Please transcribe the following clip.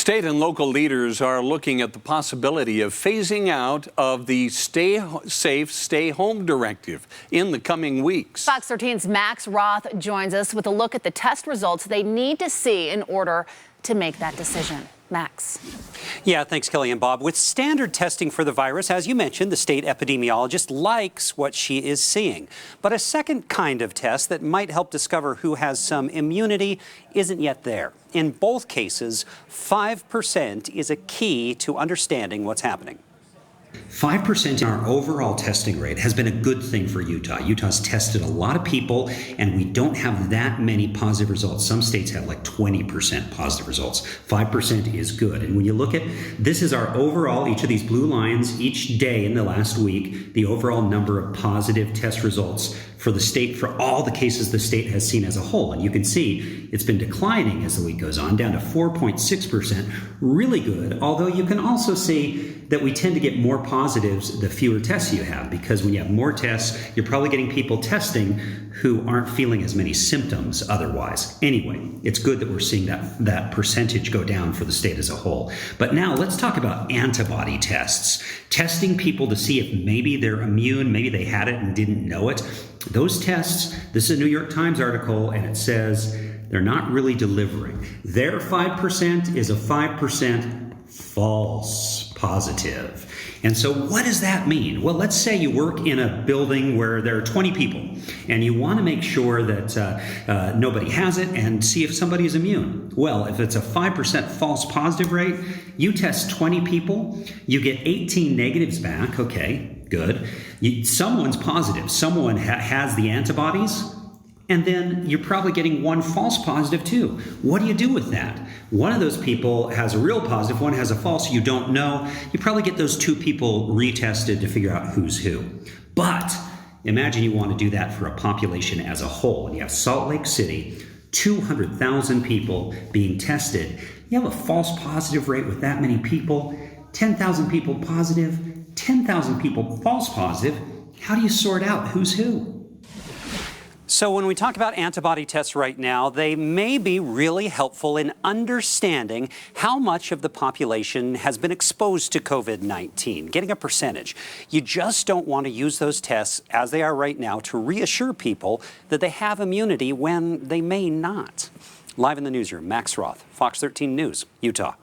State and local leaders are looking at the possibility of phasing out of the Stay Safe, Stay Home directive in the coming weeks. Fox 13's Max Roth joins us with a look at the test results they need to see in order to make that decision. Max. Yeah, thanks, Kelly and Bob. With standard testing for the virus, as you mentioned, the state epidemiologist likes what she is seeing. But a second kind of test that might help discover who has some immunity isn't yet there. In both cases, 5% is a key to understanding what's happening. 5% in our overall testing rate has been a good thing for Utah. Utah's tested a lot of people, and we don't have that many positive results. Some states have like 20% positive results. 5% is good. And when you look at, this is our overall, each of these blue lines, each day in the last week, the overall number of positive test results for the state, for all the cases the state has seen as a whole. And you can see it's been declining as the week goes on, down to 4.6%. Really good, although you can also see that we tend to get more positives the fewer tests you have, because when you have more tests, you're probably getting people testing who aren't feeling as many symptoms otherwise. Anyway, it's good that we're seeing that percentage go down for the state as a whole. But now let's talk about antibody tests. Testing people to see if maybe they're immune, maybe they had it and didn't know it. Those tests, this is a New York Times article, and it says they're not really delivering. Their 5% is a 5% false positive. And so what does that mean? Well, let's say you work in a building where there are 20 people and you want to make sure that nobody has it and see if somebody is immune. Well, if it's a 5% false positive rate, you test 20 people, you get 18 negatives back. Okay, good. Someone's positive. Someone has the antibodies. And then you're probably getting one false positive too. What do you do with that? One of those people has a real positive, one has a false, you don't know. You probably get those two people retested to figure out who's who. But imagine you want to do that for a population as a whole. And you have Salt Lake City, 200,000 people being tested. You have a false positive rate with that many people, 10,000 people positive, 10,000 people false positive. How do you sort out who's who? So when we talk about antibody tests right now, they may be really helpful in understanding how much of the population has been exposed to COVID-19, getting a percentage. You just don't want to use those tests as they are right now to reassure people that they have immunity when they may not. Live in the newsroom, Max Roth, Fox 13 News, Utah.